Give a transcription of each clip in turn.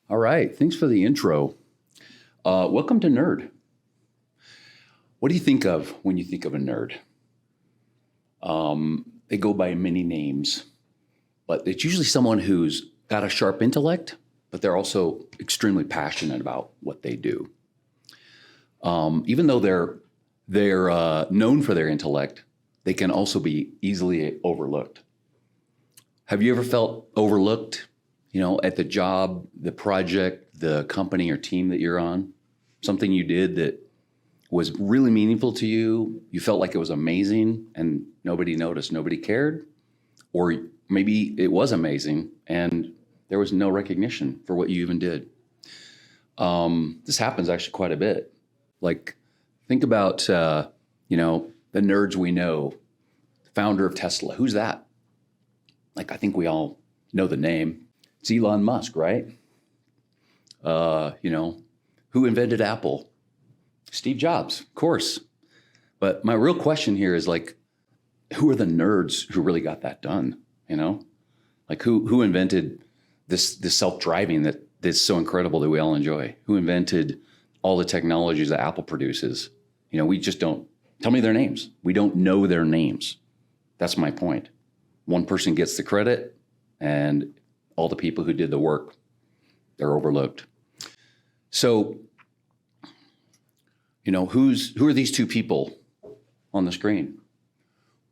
All right. Thanks for the intro. Welcome to Nerd. What do you think of when you think of a nerd? They go by many names, but it's usually someone who's got a sharp intellect, but they're also extremely passionate about what they do. Even though they're known for their intellect, they can also be easily overlooked. Have you ever felt overlooked, at the job, the project, the company or team that you're on? Something you did that was really meaningful to you, you felt like it was amazing and nobody noticed, nobody cared? Or maybe it was amazing and there was no recognition for what you even did. This happens actually quite a bit. Like, think about, the nerds we know, the founder of Tesla. Who's that? Like, I think we all know the name. It's Elon Musk, right? Who invented Apple? Steve Jobs, of course. But my real question here is who are the nerds who really got that done? Like who invented this self-driving that's so incredible that we all enjoy? Who invented all the technologies that Apple produces? We just don't, tell me their names. We don't know their names. That's my point. One person gets the credit and all the people who did the work, they're overlooked. So, who are these two people on the screen?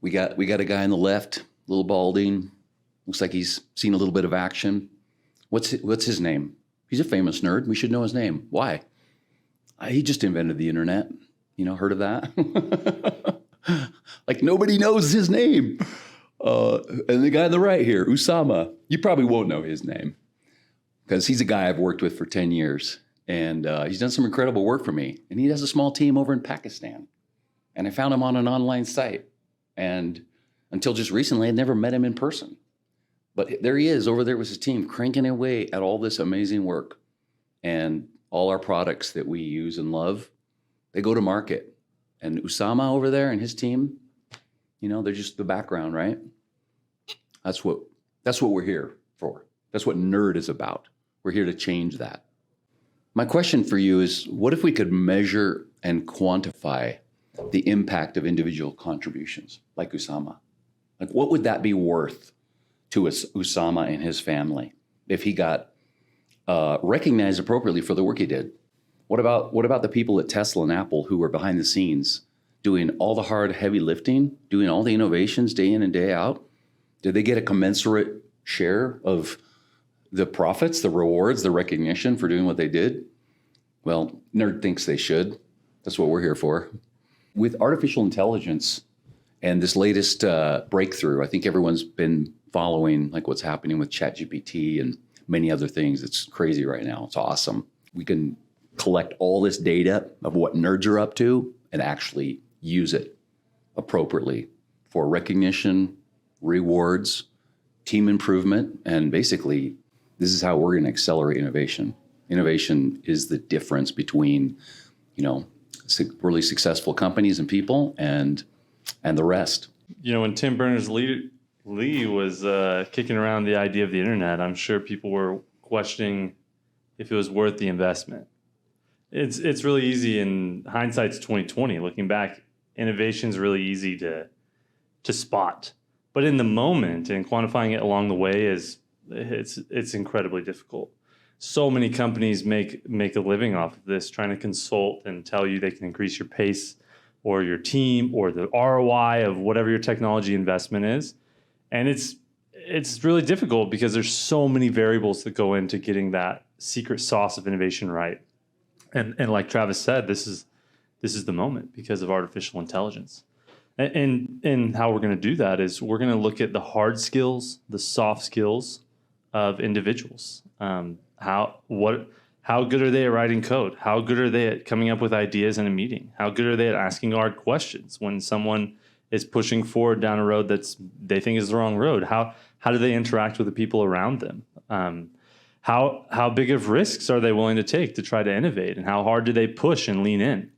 We got a guy on the left, a little balding, looks like he's seen a little bit of action. What's his name? He's a famous nerd. We should know his name. Why? He just invented the internet. Heard of that? Like nobody knows his name. And the guy on the right here, Usama, you probably won't know his name because he's a guy I've worked with for 10 years. And he's done some incredible work for me. And he has a small team over in Pakistan. And I found him on an online site. And until just recently, I'd never met him in person. But there he is over there with his team cranking away at all this amazing work. And all our products that we use and love, they go to market. And Usama over there and his team, they're just the background, right? That's what we're here for. That's what Nerd is about. We're here to change that. My question for you is, what if we could measure and quantify the impact of individual contributions like Usama? Like, what would that be worth to Usama and his family if he got recognized appropriately for the work he did? What about the people at Tesla and Apple who were behind the scenes doing all the hard, heavy lifting, doing all the innovations day in and day out? Did they get a commensurate share of the profits, the rewards, the recognition for doing what they did? Well, Nerd thinks they should. That's what we're here for. With artificial intelligence and this latest breakthrough, I think everyone's been following what's happening with ChatGPT and many other things. It's crazy right now. It's awesome. We can collect all this data of what nerds are up to and actually use it appropriately for recognition, rewards, team improvement, and basically, this is how we're going to accelerate innovation. Innovation is the difference between, really successful companies and people and the rest. When Tim Berners-Lee was kicking around the idea of the internet, I'm sure people were questioning if it was worth the investment. It's really easy, in hindsight's 2020. Looking back, innovation's really easy to spot, but in the moment and quantifying it along the way it's incredibly difficult. So many companies make a living off of this, trying to consult and tell you they can increase your pace or your team or the ROI of whatever your technology investment is. And it's really difficult because there's so many variables that go into getting that secret sauce of innovation right. And like Travis said, this is the moment because of artificial intelligence. And how we're going to do that is we're going to look at the hard skills, the soft skills of individuals. How good are they at writing code? How good are they at coming up with ideas in a meeting? How good are they at asking hard questions when someone is pushing forward down a road they think is the wrong road? How do they interact with the people around them? How big of risks are they willing to take to try to innovate? And how hard do they push and lean in?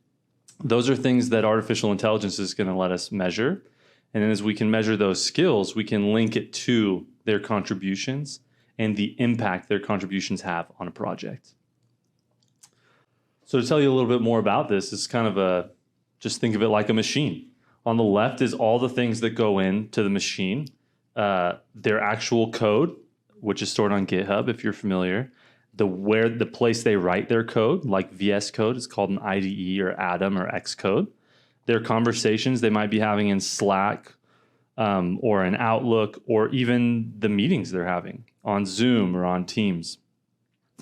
Those are things that artificial intelligence is going to let us measure. And then as we can measure those skills, we can link it to their contributions and the impact their contributions have on a project. So to tell you a little bit more about this, it's kind of just think of it like a machine. On the left is all the things that go into the machine, their actual code, which is stored on GitHub, if you're familiar. The place they write their code, like VS Code, is called an IDE or Atom or Xcode. Their conversations they might be having in Slack or in Outlook, or even the meetings they're having on Zoom or on Teams.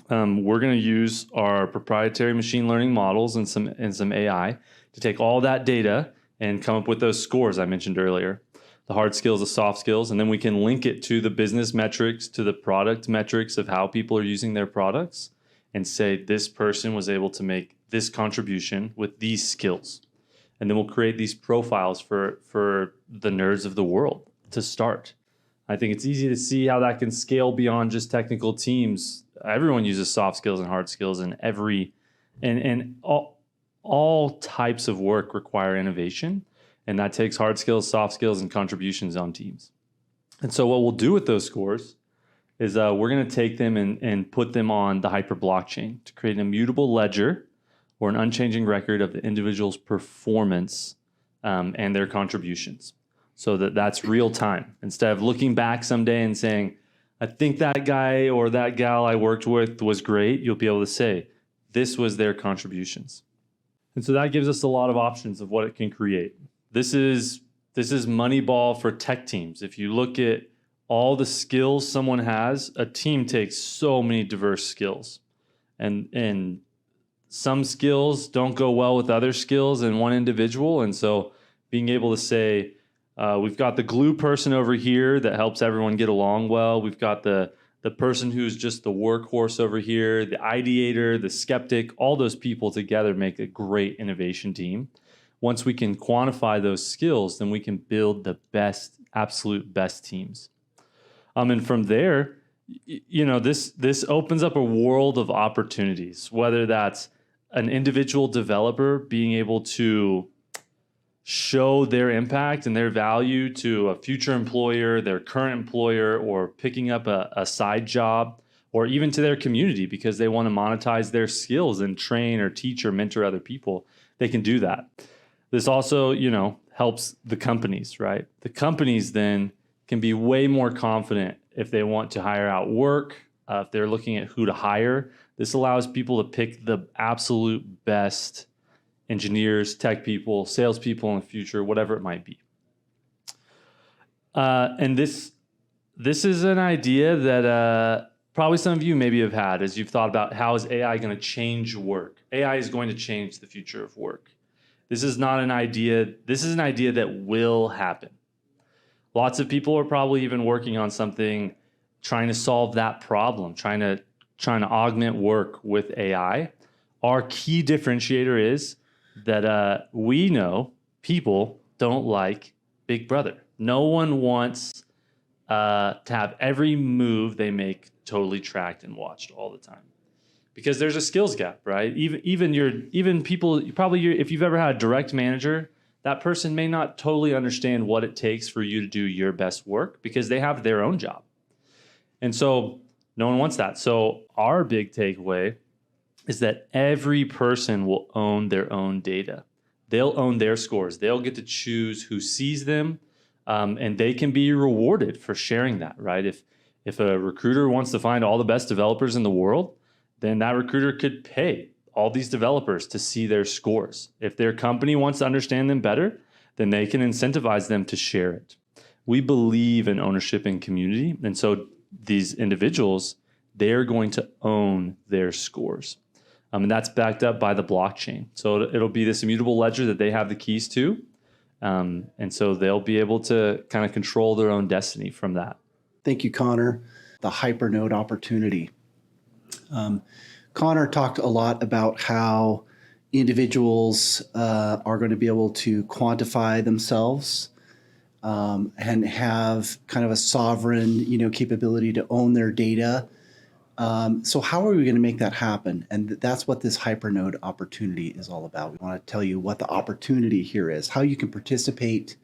We're going to use our proprietary machine learning models and some AI to take all that data and come up with those scores I mentioned earlier. The hard skills, the soft skills, and then we can link it to the business metrics, to the product metrics of how people are using their products, and say this person was able to make this contribution with these skills. And then we'll create these profiles for the nerds of the world to start. I think it's easy to see how that can scale beyond just technical teams. Everyone uses soft skills and hard skills, and all types of work require innovation. And that takes hard skills, soft skills, and contributions on teams. And so what we'll do with those scores is we're going to take them and put them on the Hyper blockchain to create an immutable ledger or an unchanging record of the individual's performance and their contributions. So that's real time. Instead of looking back someday and saying, I think that guy or that gal I worked with was great, you'll be able to say, this was their contributions. And so that gives us a lot of options of what it can create. This is Moneyball for tech teams. If you look at all the skills someone has, a team takes so many diverse skills. And some skills don't go well with other skills in one individual. And so being able to say, we've got the glue person over here that helps everyone get along well. We've got the person who's just the workhorse over here, the ideator, the skeptic, all those people together make a great innovation team. Once we can quantify those skills, then we can build the best, absolute best teams. And from there, this opens up a world of opportunities, whether that's an individual developer being able to show their impact and their value to a future employer, their current employer, or picking up a side job, or even to their community because they want to monetize their skills and train or teach or mentor other people. They can do that. This also, helps the companies, right? The companies then can be way more confident if they want to hire out work, if they're looking at who to hire. This allows people to pick the absolute best engineers, tech people, salespeople in the future, whatever it might be. And this is an idea that probably some of you maybe have had as you've thought about how is AI going to change work. AI is going to change the future of work. This is not an idea. This is an idea that will happen. Lots of people are probably even working on something, trying to solve that problem, trying to augment work with AI. Our key differentiator is that we know people don't like Big Brother. No one wants to have every move they make totally tracked and watched all the time. Because there's a skills gap, right? Even people, if you've ever had a direct manager, that person may not totally understand what it takes for you to do your best work because they have their own job. And so no one wants that. So our big takeaway is that every person will own their own data. They'll own their scores. They'll get to choose who sees them, and they can be rewarded for sharing that, right? If a recruiter wants to find all the best developers in the world, then that recruiter could pay all these developers to see their scores. If their company wants to understand them better, then they can incentivize them to share it. We believe in ownership and community, and so these individuals, they're going to own their scores. And that's backed up by the blockchain. So it'll be this immutable ledger that they have the keys to, and so they'll be able to kind of control their own destiny from that. Thank you, Connor. The Hypernode opportunity. Connor talked a lot about how individuals are going to be able to quantify themselves and have kind of a sovereign, capability to own their data. So how are we going to make that happen? And that's what this Hypernode opportunity is all about. We want to tell you what the opportunity here is, how you can participate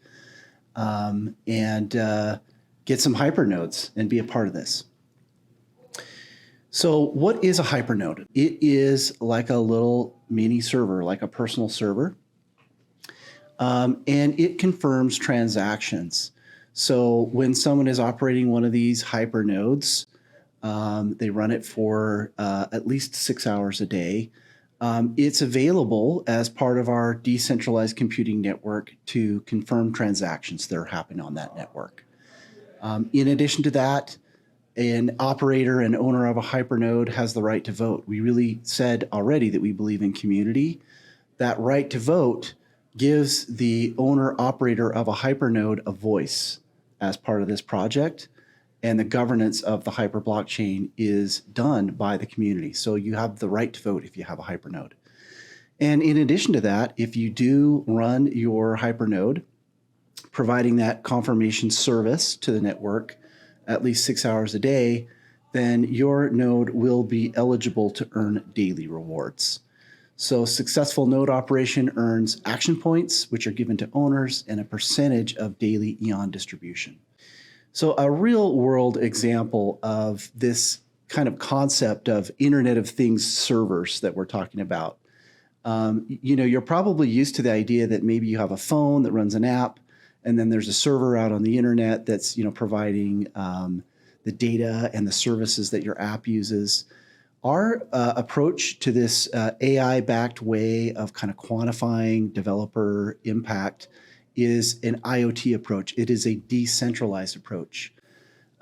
and get some Hypernodes and be a part of this. So what is a Hypernode? It is like a little mini server, like a personal server. And it confirms transactions. So when someone is operating one of these Hypernodes, they run it for at least 6 hours a day. It's available as part of our decentralized computing network to confirm transactions that are happening on that network. In addition to that, an operator and owner of a Hypernode has the right to vote. We really said already that we believe in community. That right to vote gives the owner operator of a Hypernode a voice as part of this project. And the governance of the Hyper blockchain is done by the community. So you have the right to vote if you have a Hypernode. And in addition to that, if you do run your Hypernode, providing that confirmation service to the network at least 6 hours a day, then your node will be eligible to earn daily rewards. So successful node operation earns action points, which are given to owners, and a percentage of daily EON distribution. So a real world example of this kind of concept of Internet of Things servers that we're talking about. You're probably used to the idea that maybe you have a phone that runs an app, and then there's a server out on the internet that's providing the data and the services that your app uses. Our approach to this AI-backed way of kind of quantifying developer impact is an IoT approach. It is a decentralized approach.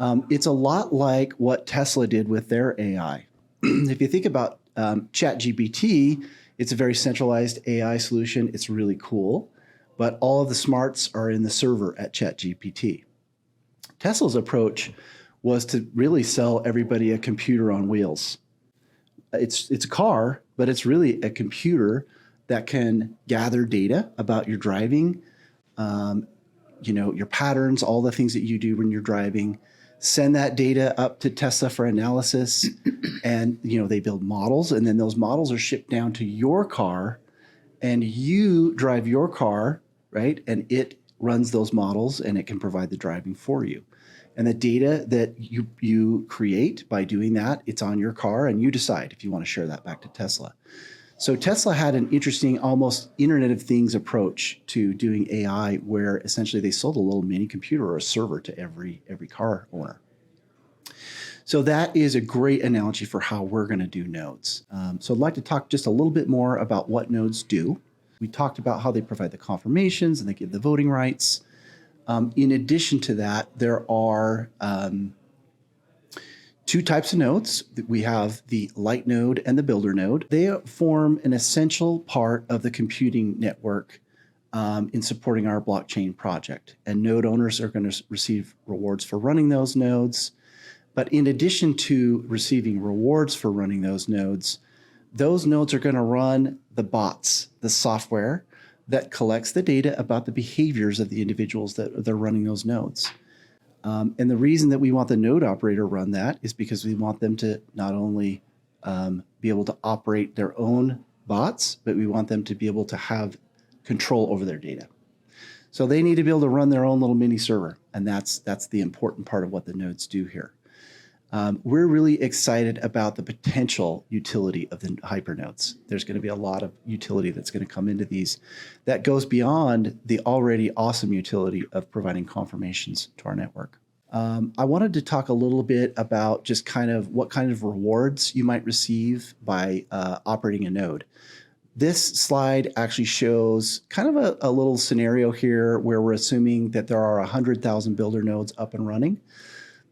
It's a lot like what Tesla did with their AI. If you think about ChatGPT, it's a very centralized AI solution. It's really cool, but all of the smarts are in the server at ChatGPT. Tesla's approach was to really sell everybody a computer on wheels. It's a car, but it's really a computer that can gather data about your driving, your patterns, all the things that you do when you're driving, send that data up to Tesla for analysis, and they build models, and then those models are shipped down to your car, and you drive your car, right? And it runs those models, and it can provide the driving for you. And the data that you create by doing that, it's on your car, and you decide if you want to share that back to Tesla. So Tesla had an interesting, almost Internet of Things approach to doing AI, where essentially they sold a little mini computer or a server to every car owner. So that is a great analogy for how we're going to do nodes. So I'd like to talk just a little bit more about what nodes do. We talked about how they provide the confirmations and they give the voting rights. In addition to that, there are two types of nodes. We have the light node and the builder node. They form an essential part of the computing network in supporting our blockchain project. And node owners are going to receive rewards for running those nodes. But in addition to receiving rewards for running those nodes are going to run the bots, the software that collects the data about the behaviors of the individuals that they're running those nodes. And the reason that we want the node operator to run that is because we want them to not only be able to operate their own bots, but we want them to be able to have control over their data. So they need to be able to run their own little mini server, and that's the important part of what the nodes do here. We're really excited about the potential utility of the Hypernodes. There's going to be a lot of utility that's going to come into these that goes beyond the already awesome utility of providing confirmations to our network. I wanted to talk a little bit about just kind of what kind of rewards you might receive by operating a node. This slide actually shows kind of a little scenario here where we're assuming that there are 100,000 builder nodes up and running.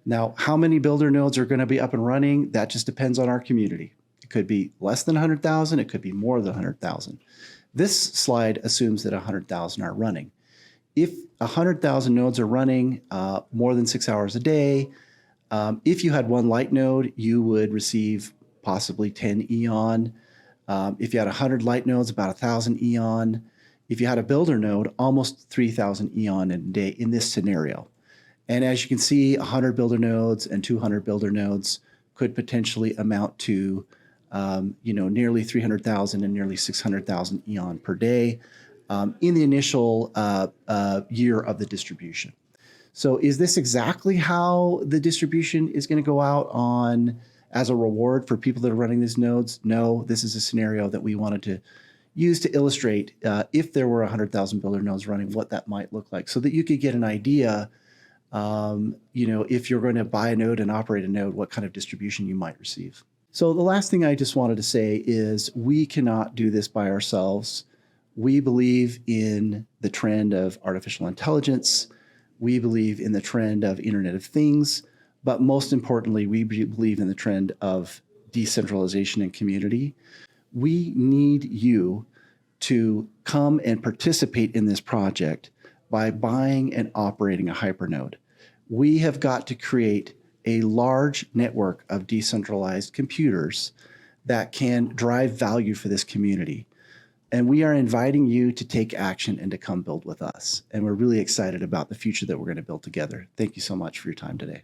Now, how many builder nodes are going to be up and running? That just depends on our community. It could be less than 100,000. It could be more than 100,000. This slide assumes that 100,000 are running. If 100,000 nodes are running more than 6 hours a day, if you had one light node, you would receive possibly 10 EON. If you had 100 light nodes, about 1,000 EON. If you had a builder node, almost 3,000 EON in a day in this scenario. And as you can see, 100 builder nodes and 200 builder nodes could potentially amount to, nearly 300,000 and nearly 600,000 EON per day in the initial year of the distribution. So is this exactly how the distribution is going to go out on as a reward for people that are running these nodes. No, this is a scenario that we wanted to use to illustrate if there were 100,000 builder nodes running, what that might look like, so that you could get an idea, if you're going to buy a node and operate a node, what kind of distribution you might receive. So the last thing I just wanted to say is we cannot do this by ourselves. We believe in the trend of artificial intelligence. We believe in the trend of Internet of Things. But most importantly, we believe in the trend of decentralization and community. We need you to come and participate in this project by buying and operating a Hypernode. We have got to create a large network of decentralized computers that can drive value for this community. And we are inviting you to take action and to come build with us. And we're really excited about the future that we're going to build together. Thank you so much for your time today.